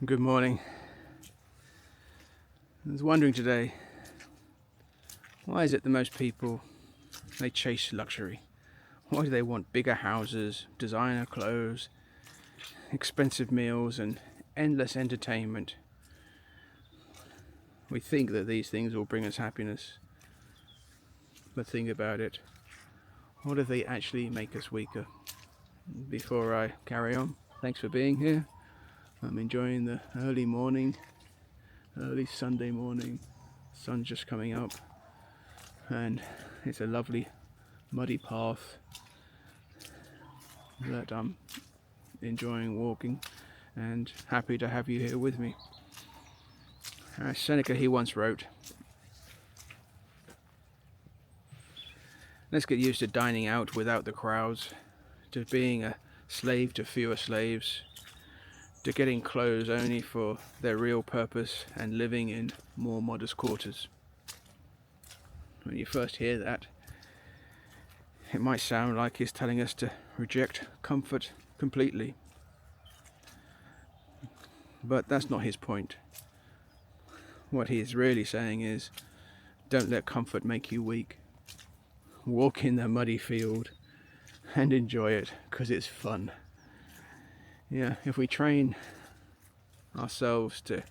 Good morning. I was wondering today, why is it that most people, they chase luxury? Why do they want bigger houses, designer clothes, expensive meals and endless entertainment? We think that these things will bring us happiness, but think about it. What if they actually make us weaker? Before I carry on, thanks for being here. I'm enjoying the early Sunday morning. Sun's just coming up and it's a lovely muddy path that I'm enjoying walking and happy to have you here with me. Seneca, he once wrote, "Let's get used to dining out without the crowds, to being a slave to fewer slaves, to getting clothes only for their real purpose and living in more modest quarters." When you first hear that, it might sound like he's telling us to reject comfort completely. But that's not his point. What he is really saying is, don't let comfort make you weak. Walk in the muddy field and enjoy it, because it's fun. Yeah, if we train ourselves to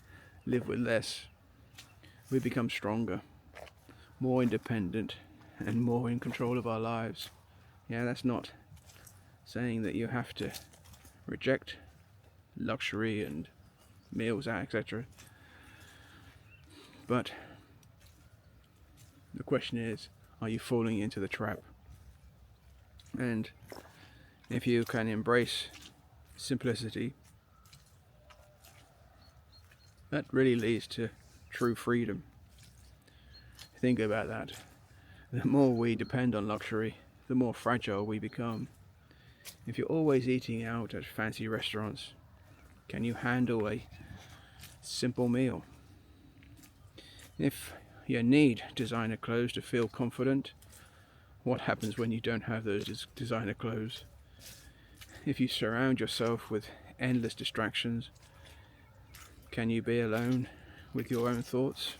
live with less, we become stronger, more independent, and more in control of our lives. Yeah, that's not saying that you have to reject luxury and meals out, etc. But the question is, are you falling into the trap? And if you can embrace simplicity, that really leads to true freedom. Think about that. The more we depend on luxury, the more fragile we become. If you're always eating out at fancy restaurants, can you handle a simple meal? If you need designer clothes to feel confident, what happens when you don't have those designer clothes? If you surround yourself with endless distractions, can you be alone with your own thoughts?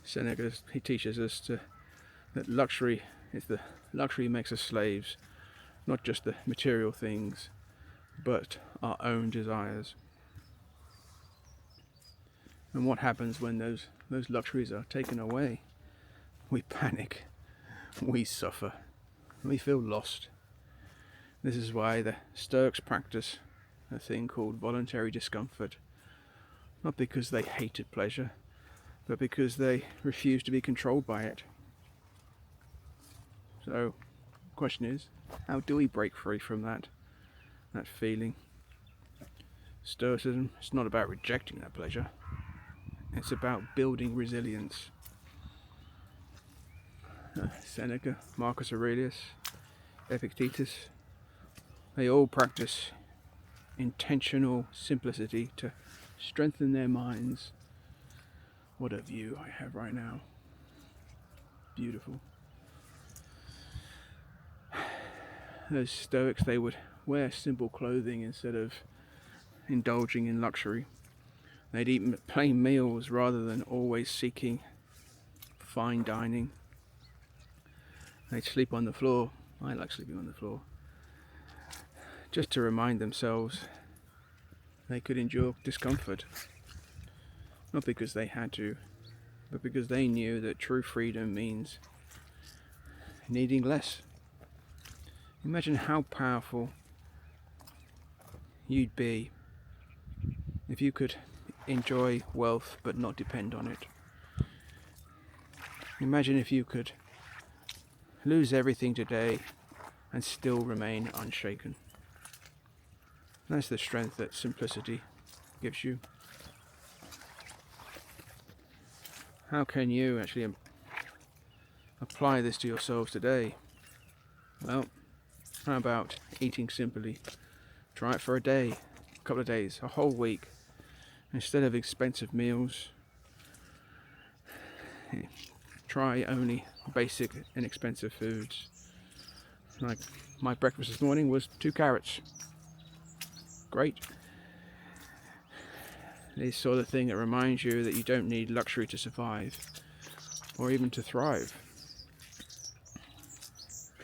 Seneca, he teaches us that luxury makes us slaves, not just the material things, but our own desires. And what happens when those luxuries are taken away? We panic, we suffer, we feel lost. This is why the Stoics practice a thing called voluntary discomfort, not because they hated pleasure, but because they refuse to be controlled by it. So, the question is, how do we break free from that feeling? Stoicism, it's not about rejecting that pleasure. It's about building resilience. Seneca, Marcus Aurelius, Epictetus, they all practice intentional simplicity to strengthen their minds. What a view I have right now. Beautiful. Those Stoics, they would wear simple clothing instead of indulging in luxury. They'd eat plain meals rather than always seeking fine dining. They'd sleep on the floor. I like sleeping on the floor. Just to remind themselves they could endure discomfort. Not because they had to, but because they knew that true freedom means needing less. Imagine how powerful you'd be if you could enjoy wealth but not depend on it. Imagine if you could lose everything today and still remain unshaken. That's the strength that simplicity gives you. How can you actually apply this to yourselves today? Well, how about eating simply? Try it for a day, a couple of days, a whole week. Instead of expensive meals, try only basic, inexpensive foods. Like my breakfast this morning was 2 carrots. Great. This sort of thing that reminds you that you don't need luxury to survive, or even to thrive.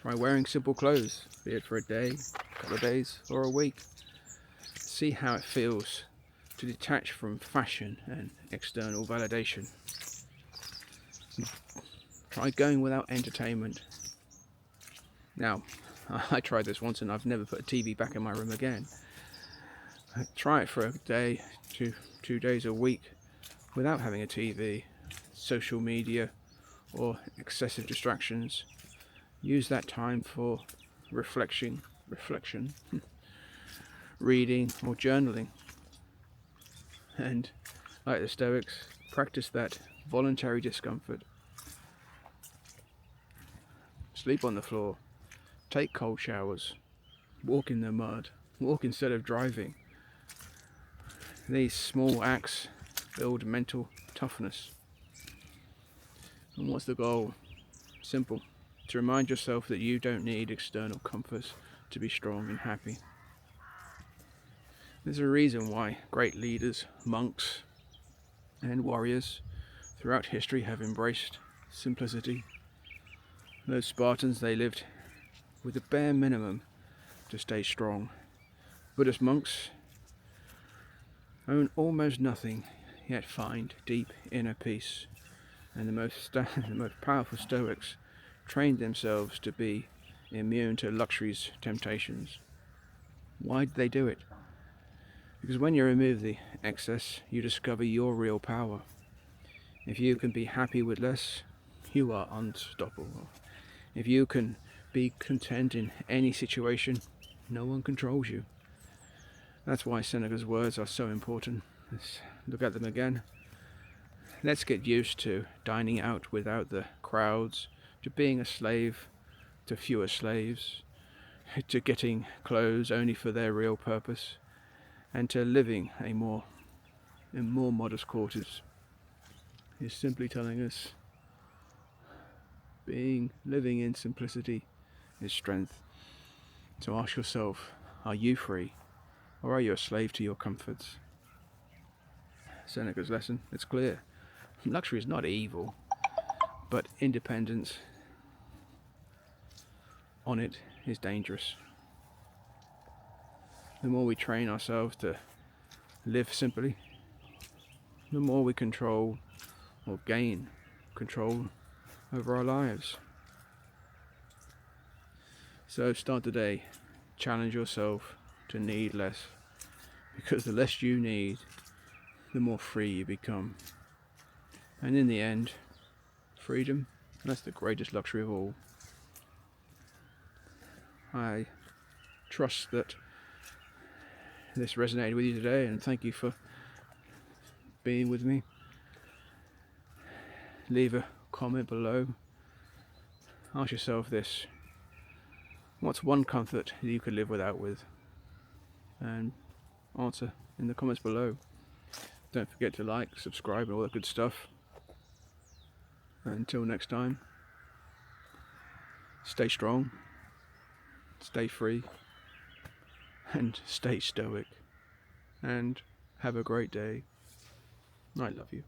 Try wearing simple clothes, be it for a day, a couple of days, or a week. See how it feels to detach from fashion and external validation. Try going without entertainment. Now, I tried this once and I've never put a TV back in my room again. Try it for a day, two days a week without having a TV, social media, or excessive distractions. Use that time for reflection, reading, or journaling. And, like the Stoics, practice that voluntary discomfort. Sleep on the floor, take cold showers, walk in the mud, walk instead of driving. These small acts build mental toughness. And what's the goal? Simple. To remind yourself that you don't need external comforts to be strong and happy. There's a reason why great leaders, monks, and warriors throughout history have embraced simplicity. Those Spartans, they lived with the bare minimum to stay strong. Buddhist monks own almost nothing, yet find deep inner peace. And the most powerful Stoics trained themselves to be immune to luxury's temptations. Why did they do it? Because when you remove the excess, you discover your real power. If you can be happy with less, you are unstoppable. If you can be content in any situation, no one controls you. That's why Seneca's words are so important. Let's look at them again. Let's get used to dining out without the crowds, to being a slave to fewer slaves, to getting clothes only for their real purpose, and to living in more modest quarters. He's simply telling us living in simplicity is strength. So ask yourself, are you free, or are you a slave to your comforts? Seneca's lesson, it's clear. Luxury is not evil, but independence on it is dangerous. The more we train ourselves to live simply, the more we control or gain control over our lives. So start today, challenge yourself to need less, because the less you need, the more free you become. And in the end, freedom, that's the greatest luxury of all. I trust that this resonated with you today, and thank you for being with me. Leave a comment below. Ask yourself this: what's one comfort that you could live without with? And answer in the comments below. Don't forget to like, subscribe, and all that good stuff. Until next time, stay strong, stay free, and stay stoic. And have a great day. I love you.